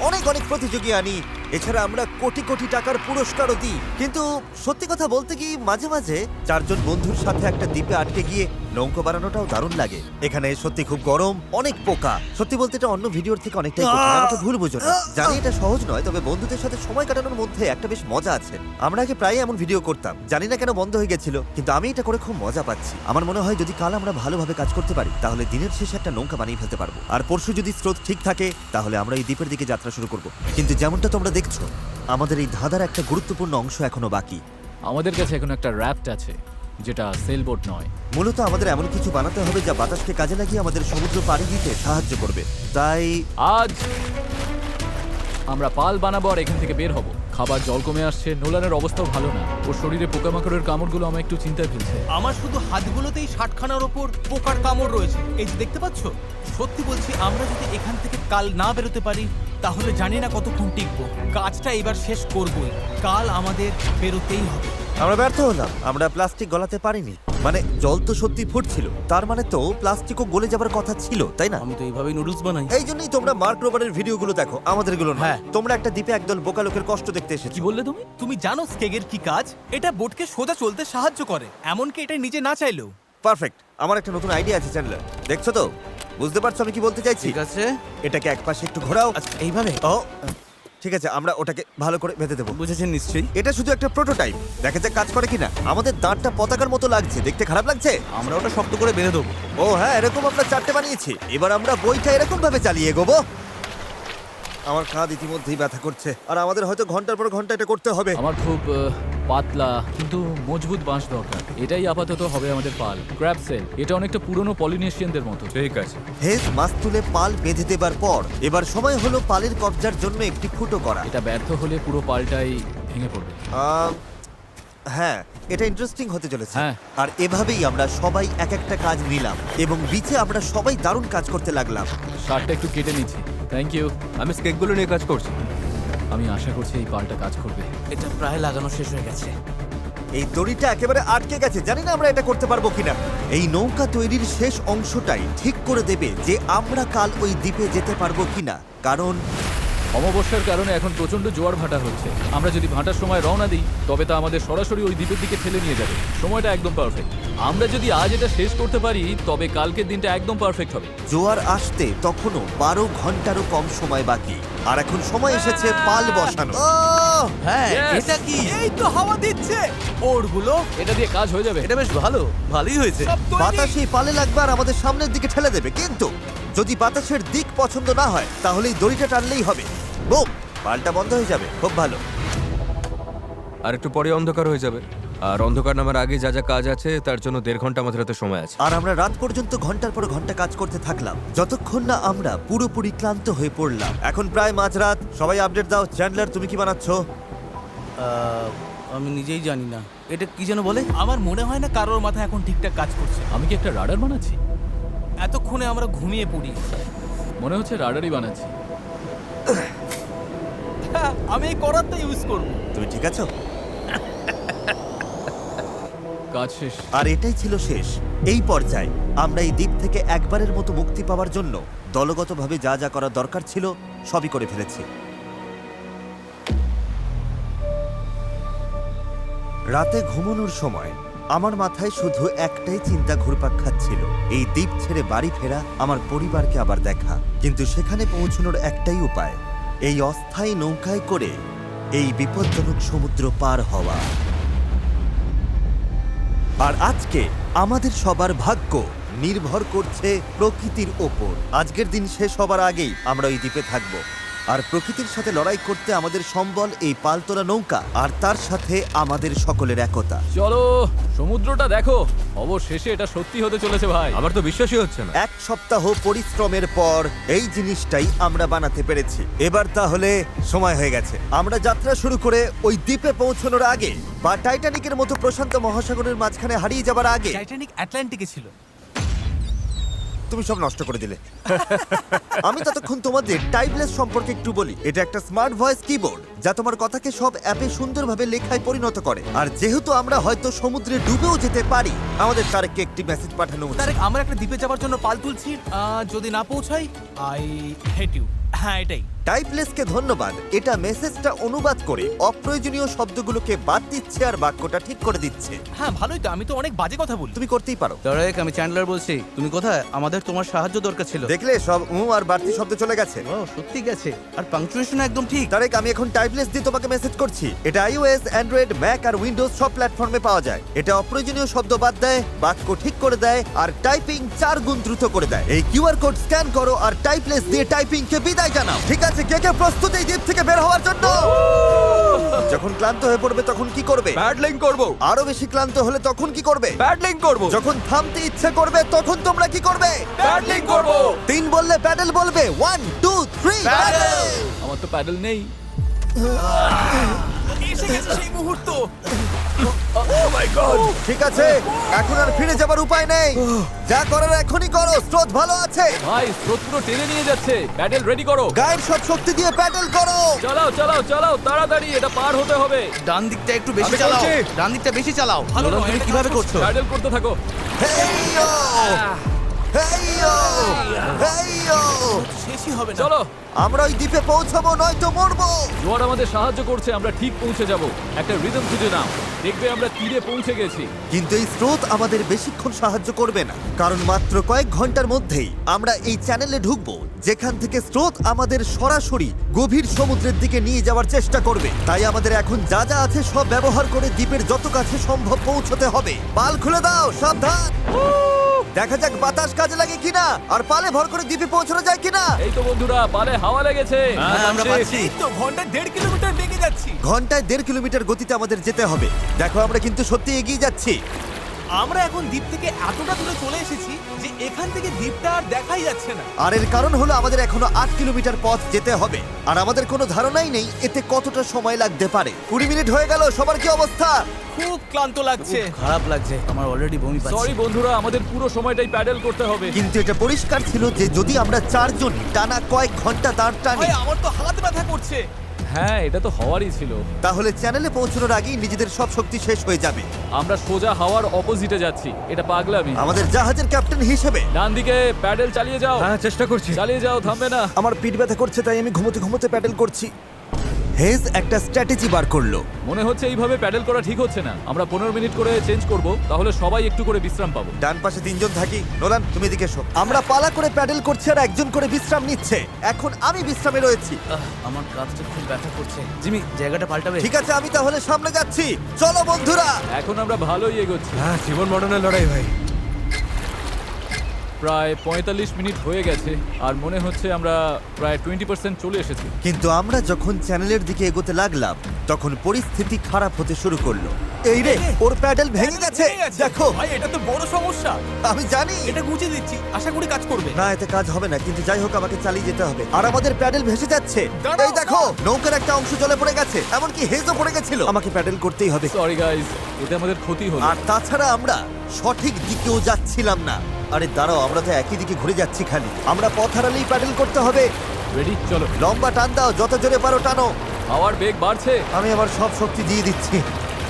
অনেক অনেক প্রতিযোগী আনি, এছাড়া আমরা কোটি কোটি টাকার পুরস্কারও দিই। কিন্তু সত্যি কথা বলতে কি, মাঝে মাঝে চারজন বন্ধুর সাথে একটা দ্বীপে আটকে গিয়ে নৌকো বানানোটাও দারুণ লাগে। এখানে সত্যি খুব গরম, অনেক পোকা। সত্যি বলতে এটা অন্য ভিডিওর থেকে অনেকটাই কঠিন, আমাকে ভুল বুঝো না। জানি এটা সহজ নয়, তবে বন্ধুদের সাথে সময় কাটানোর মধ্যে একটা বেশ মজা আছে। আমরা আগে প্রায় এমন ভিডিও করতাম, জানি না কেন বন্ধ হয়ে গেছিল, কিন্তু আমি এটা করে খুব মজা পাচ্ছি। আমার মনে হয় যদি কাল আমরা ভালোভাবে কাজ করতে পারি তাহলে দিনের শেষে একটা নৌকা বানিয়ে ফেলতে পারবো। আর পরশু যদি স্রোত ঠিক থাকে তাহলে আমরা এই দ্বীপের দিকে যাত্রা শুরু করব। কিন্তু যেমনটা তোমরা দেখছো, আমাদের এই ধাঁধার একটা গুরুত্বপূর্ণ অংশ এখনো বাকি। আমাদের কাছে এখন একটা র্যাফট আছে, যেটা সেলবোট নয়। মূলত আমাদের এমন কিছু বানাতে হবে যা বাতাসকে কাজে লাগিয়ে আমাদের সমুদ্র পাড়ি দিতে সাহায্য করবে। তাই আজ আমরা পাল বানাবো আর এখান থেকে বের হব। খাবার জল কমে আসছে, নোলানের অবস্থাও ভালো না। ওর শরীরে পোকামাকড়ের কামড়গুলো আমার একটু চিন্তায় ফেলছে। আমার শুধু হাতগুলোতেই 60খানার ওপর পোকার কামড় রয়েছে। এই যে দেখতে পাচ্ছ, সত্যি বলছি, আমরা যদি এখান থেকে কাল না বেরোতে পারি তাহলে জানি না কতক্ষণ টিকবো। কাজটা এবার শেষ করবই, কাল আমাদের বেরোতেই হবে। আমরা ব্যর্থ হলাম, আমরা প্লাস্টিক গলাতে পারিনি। মানে জল তো সত্যি ফুটছিল, তার মানে তো প্লাস্টিকও গলে যাবার কথা ছিল, তাই না? আমি তো এইভাবেই নুডলস বানাই। এই জন্যই তোমরা মার্ক রোবারের ভিডিওগুলো দেখো, আমাদেরগুলো না। হ্যাঁ। তোমরা একটা দ্বীপে একদল বোকা লোকের কষ্ট দেখতে এসেছো। কি বললে তুমি? তুমি জানো স্কেগের কি কাজ? এটা বোটকে সোজা চলতে সাহায্য করে, এমনকি এটা নিজে না চাইলেও। পারফেক্ট। আমার একটা নতুন আইডিয়া আছে চ্যান্ডলার, দেখছো তো? বুঝতে পারছো আমি কি বলতে চাইছি? ঠিক আছে, এটাকে একপাশে একটু ঘোরাও। আচ্ছা এইভাবে। ও ঠিক আছে, আমরা ওটাকে ভালো করে বেঁধে দেবো। বুঝেছেন নিশ্চয়ই। এটা শুধু একটা প্রোটোটাইপ, দেখা যাক কাজ করে কিনা। আমাদের দাঁতটা পতাকার মতো লাগছে, দেখতে খারাপ লাগছে? আমরা ওটা শক্ত করে বেঁধে দেবো। ও হ্যাঁ, এরকম আমরা 4টে বানিয়েছি। এবার আমরা বইটা এরকম ভাবে চালিয়ে এগোবো। আমার কাঁধ ইতিমধ্যেই ব্যথা করছে, আর আমাদের হয়তো ঘন্টার পর ঘন্টা এটা করতে হবে। আমার খুব পাতলা কিন্তু মজবুত বাঁশ দরকার। এটাই আপাতত হবে আমাদের পাল। ক্র্যাব সেল, এটা অনেকটা পুরনো পলিনেশিয়ানদের মতো। ঠিক আছে। হেজ মাছ তুলে পাল বেঁধে দেবার পর এবার সময় হলো পালের কবজার জন্য একটি ফুটো করা। এটা ব্যর্থ হলে পুরো পালটাই ভেঙে পড়বে। হ্যাঁ, এটা ইন্টারেস্টিং হতে চলেছে। হ্যাঁ। আর এভাবেই আমরা সবাই এক একটা কাজ নিলাম এবং বিচে আমরা সবাই দারুণ কাজ করতে লাগলাম। শার্টটা একটু কেটে নিচ্ছি। Thank you. আমি স্কেকগুলো নিয়ে কাজ করছি। আমি আশা করছি এই পালটা কাজ করবে। এটা প্রায় লাগানো শেষ হয়ে গেছে। এই দড়িটা একেবারে আটকে গেছে, জানি না আমরা এটা করতে পারবো কিনা। এই নৌকা তৈরির শেষ অংশটাই ঠিক করে দেবে যে আমরা কাল ওই দ্বীপে যেতে পারবো কিনা, কারণ অমাবস্যার কারণে এখন প্রচন্ড জোয়ার ভাটা হচ্ছে। আমরা যদি ভাটার সময় রওনা দিই তবে তা আমাদের সরাসরি ওই দ্বীপের দিকে ঠেলে নিয়ে যাবে। সময়টা একদম পারফেক্ট। আমরা যদি আজ এটা শেষ করতে পারি তবে কালকের দিনটা একদম পারফেক্ট হবে। জোয়ার আসতে তখনও 12 ঘন্টারও কম সময় বাকি, আর এখন সময় এসেছে পাল বসানো। হ্যাঁ Yes! এটা কি? এই তো হাওয়া দিচ্ছে, ওরগুলো এটা দিয়ে কাজ হয়ে যাবে। এটা বেশ ভালোই হয়েছে। সব তৈরি। বাতাস এই পালে লাগবে আর আমাদের সামনের দিকে ঠেলে দেবে, কিন্তু যদি বাতাসের দিক পছন্দ না হয় তাহলে এই দড়িটা টানলেই হবে। বুম, পালটা বন্ধ হয়ে যাবে। খুব ভালো। আর একটু পরে অন্ধকার হয়ে যাবে। আর অন্ধকার নামার আগে যা যা কাজ আছে তার জন্য 1.5 ঘন্টা আমাদের হাতে সময় আছে। আর আমরা রাত পর্যন্ত ঘন্টার পর ঘন্টা কাজ করতে থাকলাম, যতক্ষণ না আমরা পুরোপুরি ক্লান্ত হয়ে পড়লাম। এখন প্রায় মাঝরাত। সবাই আপডেট দাও। চ্যান্ডলার, তুমি কি বানাচ্ছ? আমি নিজেই জানি না এটা কি যেন বলে। আমার মনে হয় না কারোর মাথা এখন ঠিকঠাক কাজ করছে। আমি কি একটা রাডার বানাচ্ছি? এতক্ষণে আমরা ঘুমিয়ে পড়ি। মনে হচ্ছে রাডারই বানাচ্ছি। হ্যাঁ, আমি এই করাতটা ইউজ করব। তুমি ঠিক আছো? কাজ শেষ। আর এটাই ছিল শেষ। এই পর্যায়ে আমরা এই দ্বীপ থেকে একবারের মতো মুক্তি পাওয়ার জন্য দলগতভাবে যা যা করা দরকার ছিল সবই করে ফেলেছি। রাতে ঘুমানোর সময় আমার মাথায় শুধু একটাই চিন্তা ঘুরপাক খাচ্ছিল, এই দ্বীপ ছেড়ে বাড়ি ফেরা, আমার পরিবারকে আবার দেখা। কিন্তু সেখানে পৌঁছানোর একটাই উপায়, এই অস্থায়ী নৌকায় করে এই বিপজ্জনক সমুদ্র পার হওয়া। আর আজকে আমাদের সবার ভাগ্য নির্ভর করছে প্রকৃতির ওপর। আজকের দিন শেষ হবার আগেই আমরা ওই দ্বীপে থাকব, আর প্রকৃতির সাথে লড়াই করতে আমাদের সম্বল এই পালতোলা নৌকা, আর তার সাথে আমাদের সকলের একতা। চলো সমুদ্রটা দেখো। অবশেষে এটা সত্যি হতে চলেছে ভাই। আমার তো বিশ্বাসই হচ্ছে না। 1 সপ্তাহ পরিশ্রমের পর এই জিনিসটাই আমরা বানাতে পেরেছি। এবার তাহলে সময় হয়ে গেছে আমরা যাত্রা শুরু করে ওই দ্বীপে পৌঁছানোর আগে, বা টাইটানিকের মতো প্রশান্ত মহাসাগরের মাঝখানে হারিয়ে যাবার আগে। টাইটানিক আটলান্টিকে ছিল। তুমি সব নষ্ট করে দিলে। আমি ততক্ষণ তোমাদের টাইপলেস সম্পর্কে একটু বলি। এটা একটা স্মার্ট ভয়েস কিবোর্ড যা তোমার কথাকে সব অ্যাপে সুন্দরভাবে লেখায় পরিণত করে। আর যেহেতু আমরা হয়তো সমুদ্রে ডুবেও যেতে পারি, আমাদের তারেককে একটি মেসেজ পাঠানো উচিত। তারেক, আমরা একটা দ্বীপে যাওয়ার জন্য পাল তুলছি। যদি না পৌঁছাই, আই হেট ইউ। হ্যাঁ, এটাই। টাইপলেসকে ধন্যবাদ। এটা মেসেজটা অনুবাদ করে অপ্রয়োজনীয় শব্দগুলোকে বাদ দিচ্ছে আর বাক্যটা ঠিক করে দিচ্ছে। হ্যাঁ, ভালোই তো। আমি তো অনেক বাজে কথা বলি। তুমি করতেই পারো। তারেক, আমি চ্যান্ডলার বলছি। তুমি কোথায়? আমাদের তোমার সাহায্য দরকার ছিল। দেখলে সব আর বাড়তি শব্দ চলে গেছে। ও সত্যি গেছে। আর পাংচুয়েশন একদম ঠিক। তারেক, আমি এখন টাইপলেস দিয়ে তোমাকে মেসেজ করছি। এটা iOS, অ্যান্ড্রয়েড, ম্যাক আর উইন্ডোজ সব প্ল্যাটফর্মে পাওয়া যায়। এটা অপ্রয়োজনীয় শব্দ বাদ দেয়, বাক্য ঠিক করে দেয়, আর টাইপিং 4 গুণ দ্রুত করে দেয়। এই কিউআর কোড স্ক্যান করো আর টাইপলেস দিয়ে টাইপিংকে বিদায় জানাও। ঠিক আছে, কে কে প্রস্তুত এই দ্বীপ থেকে বের হওয়ার জন্য? যখন ক্লান্ত হয়ে পড়বে তখন কি করবে? প্যাডলিং করব। আরো বেশি ক্লান্ত হলে তখন কি করবে? প্যাডলিং করব। যখন থামতে ইচ্ছে করবে তখন তোমরা কি করবে? প্যাডলিং করব। 3 বললে প্যাডেল বলবে। 1 2 3 প্যাডেল। আমার তো প্যাডেল নেই। এসে গেছে সেই মুহূর্ত। ঠিক আছে, এখন আর ফিরে যাবার উপায় নেই। যা করার এখনই করো, স্রোত ভালো আছে। ভাই স্রোত পুরো টেনে নিয়ে যাচ্ছে। প্যাডেল রেডি করো। গায়ের সব শক্তি দিয়ে প্যাডেল করো। চালাও চালাও চালাও, তাড়াতাড়ি এটা পার হতে হবে। ডান দিকটা একটু বেশি আমি চালাও। চলছি। ডান দিকটা বেশি চালাও। ভালো নোলান, নয়, তুমি এটা কিভাবে কাজ করছো? প্যাডেল করতে থাকো। হেইয়ো! হেইয়ো! হেইয়ো! শেষই হবে না। চলো, আমরা ওই দ্বীপে পৌঁছাবো, নয়তো মরবো। জোয়ার আমাদের সাহায্য করছে। আমরা ঠিক পৌঁছে যাব। একটা রিদম খুঁজে নাও, দেখবে আমরা তীরে পৌঁছে গেছি। কিন্তু এই স্রোত আমাদের বেশিক্ষণ সাহায্য করবে না, কারণ মাত্র কয়েক ঘন্টার মধ্যেই আমরা এই চ্যানেলে ঢুকবো যেখান থেকে স্রোত আমাদের সরাসরি গভীর সমুদ্রের দিকে নিয়ে যাওয়ার চেষ্টা করবে। তাই আমাদের এখন যা যা আছে সব ব্যবহার করে দ্বীপের যত কাছে সম্ভব পৌঁছতে হবে। পাল খুলে দাও, সাবধান। দেখা যাক বাতাস কাজে লাগে কিনা, আর পালে ভর করে দ্বীপে পৌঁছানো যায় কিনা। এই তো বন্ধুরা, পালে হাওয়া লেগেছে। হ্যাঁ, আমরা পাচ্ছি। এই তো ঘন্টায় 1.5 কিলোমিটার বেগে যাচ্ছি। ঘন্টায় 1.5 কিলোমিটার গতিতে আমাদের যেতে হবে। দেখো, আমরা কিন্তু সত্যি এগিয়ে যাচ্ছি। আমরা এখন দ্বীপ থেকে এতটা দূরে চলে এসেছি যে এখান থেকে দ্বীপটা আর দেখাই যাচ্ছে না। আর এর কারণ হলো আমাদের এখনো 8 কিলোমিটার পথ যেতে হবে, আর আমাদের কোনো ধারণাই নেই এতে কতটা সময় লাগতে পারে। 20 মিনিট হয়ে গেল। সবার কি অবস্থা? খুব ক্লান্ত লাগছে। খারাপ লাগছে, আমার অলরেডি বমি পাচ্ছে। সরি বন্ধুরা, আমাদের পুরো সময়টাই প্যাডেল করতে হবে। কিন্তু এটা পরিষ্কার ছিল যে যদি আমরা 4 জন টানা কয়েক ঘন্টা দাঁড় টানি, ভাই, আমার তো হাত ব্যথা করছে। হ্যাঁ, এটা তো হওয়ারই ছিল। তাহলে চ্যানেলে পৌঁছানোর আগেই নিজেদের সব শক্তি শেষ হয়ে যাবে। আমরা সোজা হাওয়ার অপোজিটে যাচ্ছি, এটা পাগলামি। আমাদের জাহাজের ক্যাপ্টেন হিসেবে ডান দিকে প্যাডেল চালিয়ে যাও, হ্যাঁ চেষ্টা করছি। চালিয়ে যাও, থামবে না। আমার পিঠ ব্যথা করছে, তাই আমি ঘুমোতে ঘুমোতে প্যাডেল করছি। হেজ একটা স্ট্র্যাটেজি বার করলো। মনে হচ্ছে এইভাবে প্যাডেল করা ঠিক হচ্ছে না। আমরা 15 মিনিট করে চেঞ্জ করব, তাহলে সবাই একটু করে বিশ্রাম পাবো। ডান পাশে 3 জন থাকি। নোলান, তুমি এদিকে এসো। আমরা পালা করে প্যাডেল করছি আর একজন করে বিশ্রাম নিচ্ছে। এখন আমি বিশ্রামে রয়েছি। আমার কাঁধটা খুব ব্যথা করছে। জিমি, জায়গাটা পাল্টাবে? ঠিক আছে, আমি তাহলে সামনে যাচ্ছি। চলো বন্ধুরা। এখন আমরা ভালোই এগোচ্ছি। হ্যাঁ, জীবন মরণের লড়াই ভাই। প্রায় 45 মিনিট হয়ে গেছে আর মনে হচ্ছে আমরা প্রায় 20% চলে এসেছি। কিন্তু আমরা যখন চ্যানেলের দিকে এগোতে লাগলাম তখন পরিস্থিতি খারাপ হতে শুরু করলো। এই রে, ওর প্যাডেল ভেঙে গেছে। দেখো, ভাই এটা তো বড় সমস্যা। আমি জানি। এটা গুছিয়ে দিচ্ছি, আশা করি কাজ করবে। না, এতে কাজ হবে না, কিন্তু যাই হোক আমাকে চালিয়ে যেতে হবে। আর আমাদের প্যাডেল ভেসে যাচ্ছে। দাঁড়াও, এই দেখো, নৌকার একটা অংশ জলে পড়ে গেছে, এমনকি হেজও পড়ে গেছিল। আমাকে প্যাডেল করতেই হবে। সরি গাইস, এতে আমাদের ক্ষতি হলো। আর তাছাড়া আমরা সঠিক দিকেও যাচ্ছিলাম না। আরে দাঁড়াও, আমরা তো একই দিকে ঘুরে যাচ্ছি খালি। আমরা পথ হারালেই প্যাডেল করতে হবে। রেডি, চলো। লম্বা টান দাও, যত জোরে পারো টানো। হাওয়ার বেগ বাড়ছে, আমি আমার সব শক্তি দিয়ে দিচ্ছি।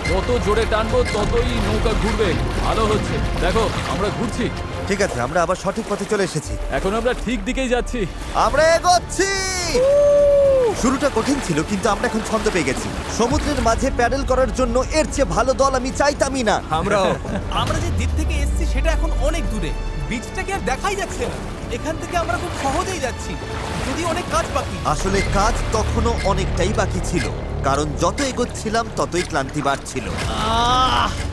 যত জোরে টানবো ততই নৌকা ঘুরবে। ভালো হচ্ছে, দেখো আমরা ঘুরছি। ঠিক আছে, আমরা আবার সঠিক পথে চলে এসেছি। এখন আমরা ঠিক দিকেই যাচ্ছি। আমরা এগোচ্ছি। শুরুটা কঠিন ছিল, কিন্তু আমরা এখন ছন্দ পেয়ে গেছি। সমুদ্রের মাঝে প্যাডেল করার জন্য এর চেয়ে ভালো দল আমি চাইতামই না। আমরাও। আমরা যে দ্বীপ থেকে এসেছি সেটা এখন অনেক দূরে। বিচটাকে আর দেখাই যাচ্ছে না। এখান থেকে আমরা খুব সহজেই যাচ্ছি, যদি অনেক কাজ বাকি। আসলে কাজ তখনো অনেকটাই বাকি ছিল, কারণ যত এগোচ্ছিলাম ততই ক্লান্তি বাড়ছিল।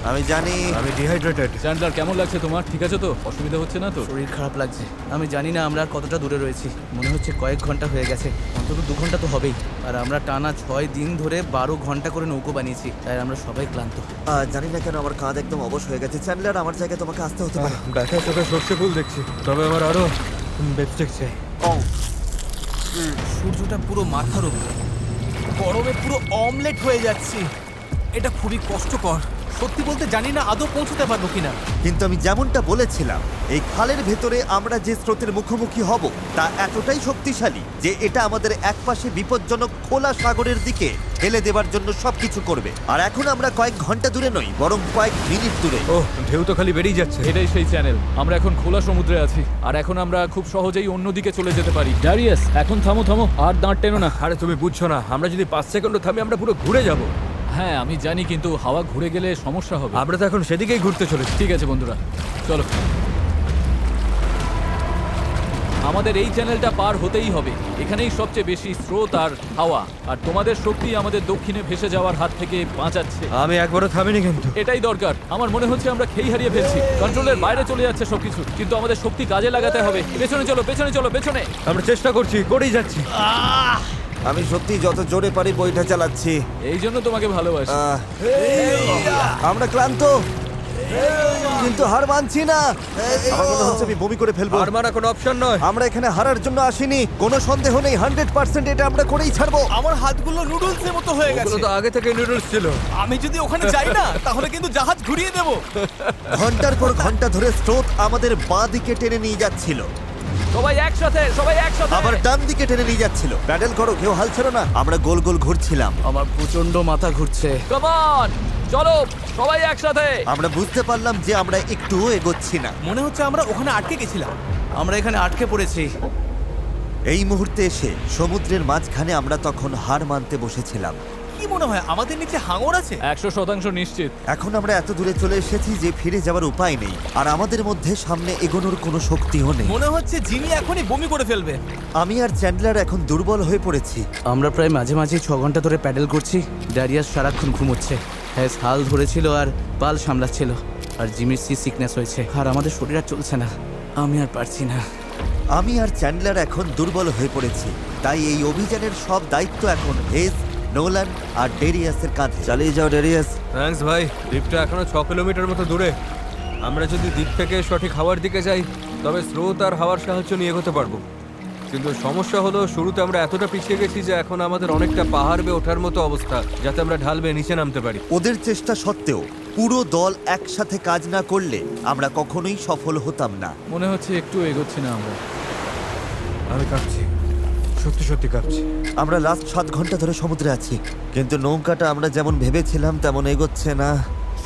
আমি জানি। আমি ডিহাইড্রেটেড। চ্যান্ডলার, কেমন লাগছে তোমার? ঠিক আছে তো? অসুবিধা হচ্ছে না তো? শরীর খারাপ লাগছে। আমি জানি না আমরা আর কতটা দূরে রয়েছি। মনে হচ্ছে কয়েক ঘন্টা হয়ে গেছে, অন্তত 2 ঘন্টা তো হবেই। আর আমরা টানা 6 দিন ধরে 12 ঘন্টা করে নৌকো বানিয়েছি, তাই আমরা সবাই ক্লান্ত। জানি না কেন আমার কাঁধ একদম অবশ হয়ে গেছে। চ্যান্ডলার, আমার জায়গায় তোমাকে আসতে হতে পারে। ব্যথায় চোখে সর্ষে ফুল দেখছি, তবে আমার আরো বেস্টেক চাই। সূর্যটা পুরো মাথার উপরে, গরমে পুরো অমলেট হয়ে যাচ্ছি। এটা খুবই কষ্টকর। সত্যি বলতে জানি না আদৌ পৌঁছতে পারবো কিনা। কিন্তু আমি যেমনটা বলেছিলাম, এই খালের ভেতরে আমরা যে স্রোতের মুখোমুখি হব তা এতটাই শক্তিশালী যে এটা আমাদের একপাশে বিপজ্জনক খোলা সাগরের দিকে ঠেলে দেওয়ার জন্য সবকিছু করবে। আর এখন আমরা কয়েক ঘন্টা দূরে নই, বরং কয়েক মিনিট দূরে। ও, ঢেউ তো খালি বেরিয়ে যাচ্ছে। এটাই সেই চ্যানেল। আমরা এখন খোলা সমুদ্রে আছি আর এখন আমরা খুব সহজেই অন্যদিকে চলে যেতে পারি। ড্যারিয়াস, এখন থামো থামো, আর দাঁড় টেনো না। আরে তুমি বুঝছো না, আমরা যদি 5 সেকেন্ডও থামি আমরা পুরো ঘুরে যাব। হ্যাঁ আমি জানি, কিন্তু হাওয়া ঘুরে গেলে সমস্যা হবে। আমরা তো এখন সেদিকেই ঘুরতে চলেছি। ঠিক আছে বন্ধুরা, চলো। আমাদের এই চ্যানেলটা পার হতেই হবে। এখানেই সবচেয়ে বেশি স্রোত আর হাওয়া, আর তোমাদের শক্তি আমাদের দক্ষিণে ভেসে যাওয়ার হাত থেকে বাঁচাচ্ছে। আমি একবারও থামিনি কিন্তু। এটাই দরকার। আমার মনে হচ্ছে আমরা খেই হারিয়ে ফেলছি, কন্ট্রোলের বাইরে চলে যাচ্ছে সবকিছু। কিন্তু আমাদের শক্তি কাজে লাগাতে হবে। পেছনে চলো, পেছনে চলো, পেছনে। আমরা চেষ্টা করছি, করেই যাচ্ছি। আমি সত্যি যত জোরে পারি বইটা চালাচ্ছি। এই জন্য তোমাকে ভালোবাসি। আহ, আমরা ক্লান্ত, কিন্তু হার মানছি না। আমার মনে হচ্ছে আমি বমি করে ফেলবো। আর মারা কোনো অপশন নয়। আমরা এখানে হারার জন্য আসিনি, কোনো সন্দেহ নেই। 100% এটা আমরা করেই ছাড়বো। আমার হাতগুলো নুডলসের মতো হয়ে ওগুলো গেছে। তো আগে থেকে নুডলস ছিল। আমি যদি ওখানে যাই না তাহলে কিন্তু জাহাজ ঘুরিয়ে দেবো। ঘন্টার পর ঘন্টা ধরে স্রোত আমাদের বাঁ দিকে টেনে নিয়ে যাচ্ছিল, সবাই একসাথে, সবাই একসাথে। আবার ডান দিকে টেনে নিয়ে যাচ্ছিল। প্যাডেল করো, কেউ হাল ছেড়ো না। আমরা গোল গোল ঘুরছিলাম। আমার প্রচন্ড মাথা ঘুরছে। কাম অন, চলো সবাই একসাথে। আমরা বুঝতে পারলাম যে আমরা একটুও এগোচ্ছি না। মনে হচ্ছে আমরা ওখানে আটকে গেছিলাম। আমরা এখানে আটকে পড়েছি। এই মুহূর্তে এসে সমুদ্রের মাঝখানে আমরা তখন হার মানতে বসেছিলাম। কি মনে হয় আমাদের নিচে হাঙর আছে? 100% নিশ্চিত। এখন আমরা এত দূরে চলে এসেছি যে ফিরে যাওয়ার উপায় নেই, আর আমাদের মধ্যে সামনে এগোনোর কোনো শক্তিও নেই। মনে হচ্ছে জিমি এখনই বমি করে ফেলবে। আমি আর চ্যান্ডলার এখন দুর্বল হয়ে পড়েছি। আমরা প্রায় মাঝে মাঝে 6 ঘন্টা ধরে প্যাডেল করছি। ড্যারিয়াস সারাক্ষণ ঘুমোচ্ছে, হ্যাঁ হাল ধরেছিল আর পাল সামলাচ্ছিল। আর জিমির সিকনেস হয়েছে, আর আমাদের শরীর আর চলছে না। আমি আর পারছি না। আমি আর চ্যান্ডলার এখন দুর্বল হয়ে পড়েছি, তাই এই অভিযানের সব দায়িত্ব এখন হেজ, নোলান আর ডেরিয়াসের কাঁধে। চালিয়ে যাও ডেরিয়াস। থ্যাঙ্কস ভাই। দ্বীপটা এখনো 6 কিলোমিটার মতো দূরে। আমরা যদি দ্বীপ থেকে সঠিক হাওয়ার দিকে যাই তবে স্রোত আর হাওয়ার সাহায্য নিয়ে এগোতে পারবো। কিন্তু সমস্যা হলো শুরুতে আমরা এতটা পিছিয়ে গেছি যে এখন আমাদের অনেকটা পাহাড় বেয়ে ওঠার মতো অবস্থা, যাতে আমরা ঢাল বেয়ে নিচে নামতে পারি। ওদের চেষ্টা সত্ত্বেও পুরো দল একসাথে কাজ না করলে আমরা কখনোই সফল হতাম না। মনে হচ্ছে একটু এগোচ্ছি না আমরা। আমি কাঁপছি। সত্যি সত্যি কাঁপছি। আমরা লাস্ট 7 ঘন্টা ধরে সমুদ্রে আছি, কিন্তু নৌকাটা আমরা যেমন ভেবেছিলাম তেমন এগোচ্ছে না।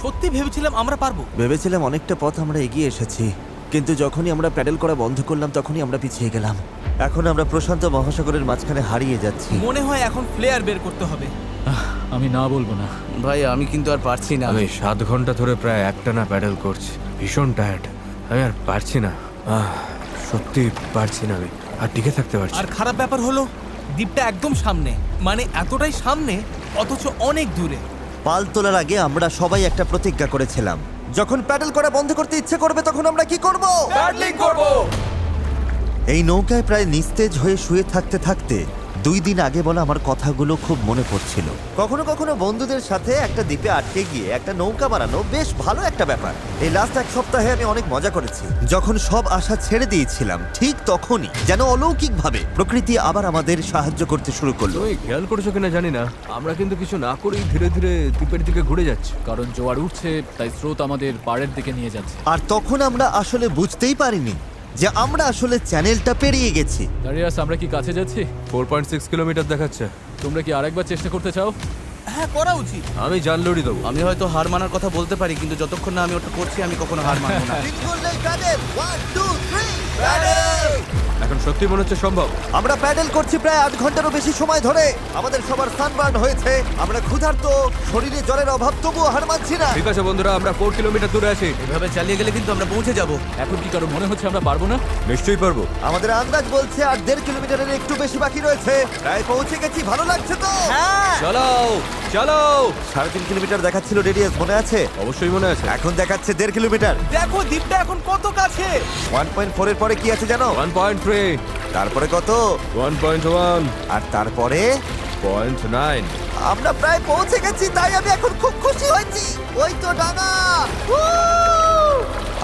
সত্যি ভেবেছিলাম আমরা পারবো। ভেবেছিলাম অনেকটা পথ আমরা এগিয়ে এসেছি, কিন্তু যখনই আমরা প্যাডেল করা বন্ধ করলাম তখনই আমরা পিছিয়ে গেলাম। এখন আমরা প্রশান্ত মহাসাগরের মাঝখানে হারিয়ে যাচ্ছি। মনে হয় এখন ফ্লেয়ার বের করতে হবে। আমি না বলবো না। ভাই আমি কিন্তু আর পারছি না। আমি 7 ঘন্টা ধরে প্রায় একটানা প্যাডেল করছি, ভীষণ টায়ার্ড। আমি আর পারছি না, সত্যি পারছি না, আমি আর টিকে থাকতে পারছি আর না। খারাপ ব্যাপার হলো দ্বীপটা একদম সামনে, মানে এতটাই সামনে অথচ অনেক দূরে। পাল তোলার আগে আমরা সবাই একটা প্রতিজ্ঞা করেছিলাম, যখন প্যাডেল করা বন্ধ করতে ইচ্ছে করবে তখন আমরা কি করব? এই নৌকায় প্রায় নিস্তেজ হয়ে শুয়ে থাকতে থাকতে 2 দিন আগে বলা আমার কথাগুলো খুব মনে পড়ছিল। কখনো কখনো বন্ধুদের সাথে একটা দ্বীপে আটকে গিয়ে একটা নৌকা বানানো বেশ ভালো একটা ব্যাপার। এই লাস্ট 1 সপ্তাহে আমি অনেক মজা করেছি। যখন সব আশা ছেড়ে দিয়েছিলাম ঠিক তখনই যেন অলৌকিকভাবে প্রকৃতি আবার আমাদের সাহায্য করতে শুরু করলো। তুমি খেয়াল করেছো কিনা জানি না, আমরা কিন্তু কিছু না করেই ধীরে ধীরে দ্বীপের দিকে ঘুরে যাচ্ছি। কারণ জোয়ার উঠছে, তাই স্রোত আমাদের পাড়ের দিকে নিয়ে যাচ্ছে। আর তখন আমরা আসলে বুঝতেই পারিনি যে আমরা আসলে চ্যানেলটা পেরিয়ে গেছি। দাঁড়িয়াস, আমরা কি কাছে যাচ্ছি? 4.6 কিলোমিটার দেখাচ্ছে। তোমরা কি আরেকবার চেষ্টা করতে চাও? হ্যাঁ, করা উচিত। আমি জান লড়ি দেবো। আমি হয়তো হার মানার কথা বলতে পারি, কিন্তু যতক্ষণ না আমি ওটা করছি আমি কখনো হার মানবো না। তিন করলেই প্যাডেল, 1 2 3 প্যাডেল। এখন সত্যি মনে হচ্ছে সম্ভব। আমরা প্যাডেল করছি প্রায় 8 ঘন্টারও বেশি সময় ধরে। আমাদের সবার সানবার্ন হয়েছে, আমরা ক্ষুধার্ত, শরীরে জলের অভাব, তবুও হার মানছি না। ঠিক আছে বন্ধুরা, আমরা 4 কিলোমিটার দূরে আছি। এভাবে চালিয়ে গেলে কিন্তু আমরা পৌঁছে যাব। এখন কি কারো মনে হচ্ছে আমরা পারবো না? নিশ্চয়ই পারবো। আমাদের আন্দাজ বলছে আর 1.5 কিলোমিটারের একটু বেশি বাকি রয়েছে। প্রায় পৌঁছে গেছি, ভালো লাগছে তো? হ্যাঁ, চালাও চালাও। 3.5 কিলোমিটার দেখাচ্ছিল রেডিয়াস, মনে আছে? অবশ্যই মনে আছে। এখন দেখাচ্ছে 1.5 কিলোমিটার। দেখো দ্বীপটা এখন কত কাছে। 1.4 এর পরে কি আছে জানো? 1.3, তারপরে কত? 1.1, আর তারপরে 0.9। আমরা প্রায় পৌঁছে গেছি, তাই আমি এখন খুব খুশি হয়েছি। ওই তো ডাঙা।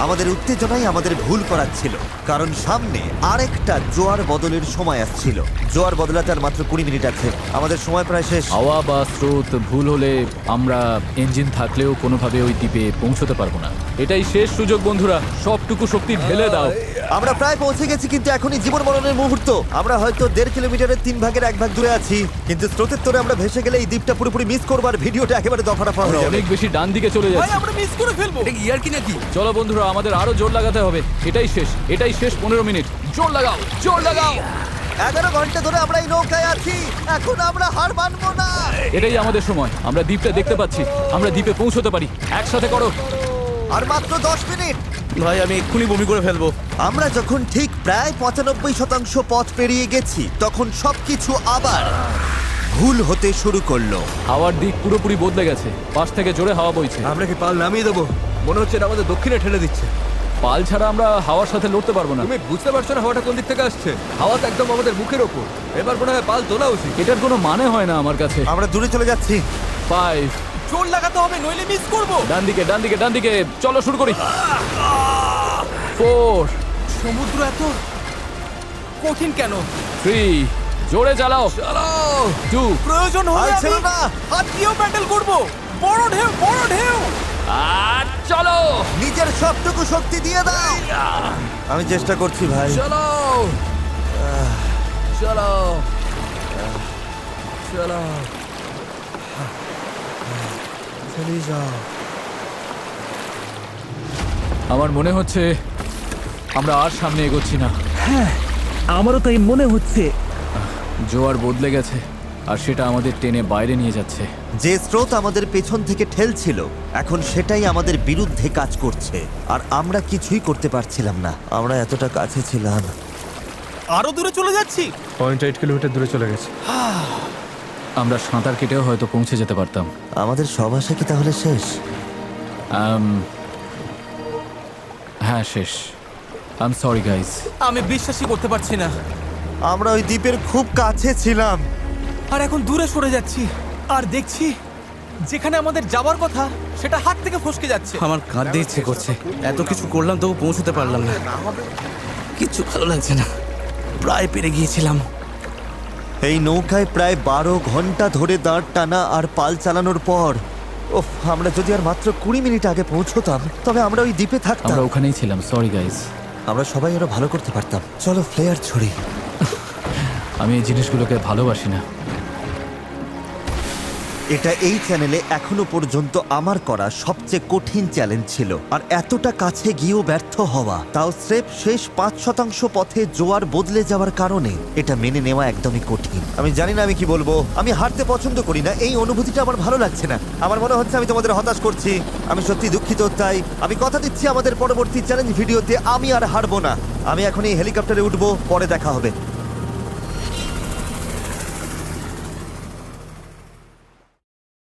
আমাদের উত্তেজনাই আমাদের ভুল করাচ্ছিল, কারণ সামনে আরেকটা জোয়ার বদলের সময় আসছিল। জোয়ার বদলাতে আর মাত্র 20 মিনিট আছে, আমাদের সময় প্রায় শেষ। হাওয়া বা স্রোত ভুল হলে আমরা ইঞ্জিন থাকলেও কোনোভাবে ওই দ্বীপে পৌঁছতে পারবো না। এটাই শেষ সুযোগ বন্ধুরা, সবটুকু শক্তি ঢেলে দাও। আমরা প্রায় পৌঁছে গেছি, কিন্তু এখনই জীবন মরণের মুহূর্ত। আমরা হয়তো 1.5 কিলোমিটারের 3 ভাগের 1 ভাগ দূরে আছি, কিন্তু স্রোতের তোরে আমরা ভেসে গেলে এই দ্বীপটা পুরোপুরি মিস করবো আর ভিডিওটা একেবারে দফারফা আমরা হয়ে যাবে। অনেক বেশি ডান দিকে চলে ভাই, যাচ্ছি। আমরা মিস করে ফেলবো। এটা ইয়ার কি নাকি? চলো বন্ধুরা, আমাদের আরো জোর লাগাতে হবে। এটাই শেষ, এটাই শেষ 15 মিনিট। জোর লাগাও, জোর লাগাও। 11 ঘন্টা ধরে আমরা এই নৌকায় আছি, এখন আমরা হার মানবো না। এটাই আমাদের সময়, আমরা দ্বীপটা দেখতে পাচ্ছি, আমরা দ্বীপে পৌঁছতে পারি। একসাথে করো। আর মাত্র 10 মিনিট। ভাই আমি এক্ষুনি বমি করে ফেলবো। আমরা যখন ঠিক প্রায় 95% পথ পেরিয়ে গেছি, তখন সবকিছু আবার ভুল হতে শুরু করলো। হাওয়ার দিক পুরোপুরি বদলে গেছে, পাশ থেকে জোরে হাওয়া বইছে। আমরা কি পাল নামিয়ে দেবো? মনে হচ্ছে এটা আমাদের দক্ষিণে ঠেলে দিচ্ছে। পাল ছাড়া আমরা হাওয়ার সাথে লড়তে পারবো না। তুমি বুঝতে পারছো না হাওয়াটা কোন দিক থেকে আসছে? হাওয়া তো একদম আমাদের মুখের ওপর। এবার মনে হয় পাল তোলা উচিত। এটার কোনো মানে হয় না আমার কাছে। আমরা দূরে চলে যাচ্ছি। 5, জোর লাগাতে হবে, নইলে মিস করবো। ডান দিকে, ডান দিকে, ডান দিকে। চলো শুরু করি। 4, সমুদ্র এত কঠিন কেন? 3, জোরে চালাও। চালাও। 2, প্রয়োজন হলে আর ছিল আমি না। হাত দিয়েও প্যাডেল করবো। বড় ঢেউ, বড় ঢেউ। আর চলো। নিজের সবটুকু শক্তি দিয়ে দাও। আমি চেষ্টা করছি ভাই। চলো। চলো। চলো। চালিয়ে যাও। আমার মনে হচ্ছে আমরা আর সামনে এগোচ্ছি না। আমারও তাই মনে হচ্ছে। জোয়ার বদলে গেছে, আর সেটা আমাদের টেনে বাইরে নিয়ে যাচ্ছে। যে স্রোত আমাদের পেছন থেকে ঠেলছিল, এখন সেটাই আমাদের বিরুদ্ধে কাজ করছে, আর আমরা কিছুই করতে পারছিলাম না। আমরা এতটা কাছে ছিলাম। আরো দূরে চলে যাচ্ছি। 0.8 কিলোমিটার দূরে চলে গেছে। আমরা সাঁতার কেটেও হয়তো পৌঁছে যেতে পারতাম। আমাদের সব আশা কি তাহলে শেষ? হ্যাঁ, শেষ। I am sorry guys. আমি বিশ্বাসই করতে পারছি না। আমরা ওই দ্বীপের খুব কাছে ছিলাম। আর এখন দূরে সরে যাচ্ছি, আর দেখছি যেখানে আমাদের যাওয়ার কথা সেটা হাত থেকে ফসকে যাচ্ছে। আমার কাঁদতে ইচ্ছে করছে। এত কিছু করলাম তবু পৌঁছতে পারলাম না। কিচ্ছু ভালো লাগছে না। প্রায় পেরে গিয়েছিলাম। এই নৌকায় প্রায় 12 ঘন্টা ধরে দাঁড় টানা আর পাল চালানোর পর, ওফ, আমরা যদি আর মাত্র 20 মিনিট আগে পৌঁছতাম, তবে আমরা ওই দ্বীপে থাকতাম। আমরা ওখানেই ছিলাম। Sorry guys. আমরা সবাই আরো ভালো করতে পারতাম। চলো ফ্লেয়ার ছড়ি। আমি এই জিনিসগুলোকে ভালোবাসি না। এটা এই চ্যানেলে এখনো পর্যন্ত আমার করা সবচেয়ে কঠিন চ্যালেঞ্জ ছিল, আর এতটা কাছে গিয়েও ব্যর্থ হওয়া, তাও স্রেফ শেষ 5% পথে জোয়ার বদলে যাওয়ার কারণে, এটা মেনে নেওয়া একদমই কঠিন। আমি জানি না আমি কি বলবো। আমি হারতে পছন্দ করি না, এই অনুভূতিটা আমার ভালো লাগছে না। আমার মনে হচ্ছে আমি তোমাদের হতাশ করছি। আমি সত্যি দুঃখিত। তাই আমি কথা দিচ্ছি আমাদের পরবর্তী চ্যালেঞ্জ ভিডিওতে আমি আর হারবো না। আমি এখন এই হেলিকপ্টারে উঠবো, পরে দেখা হবে।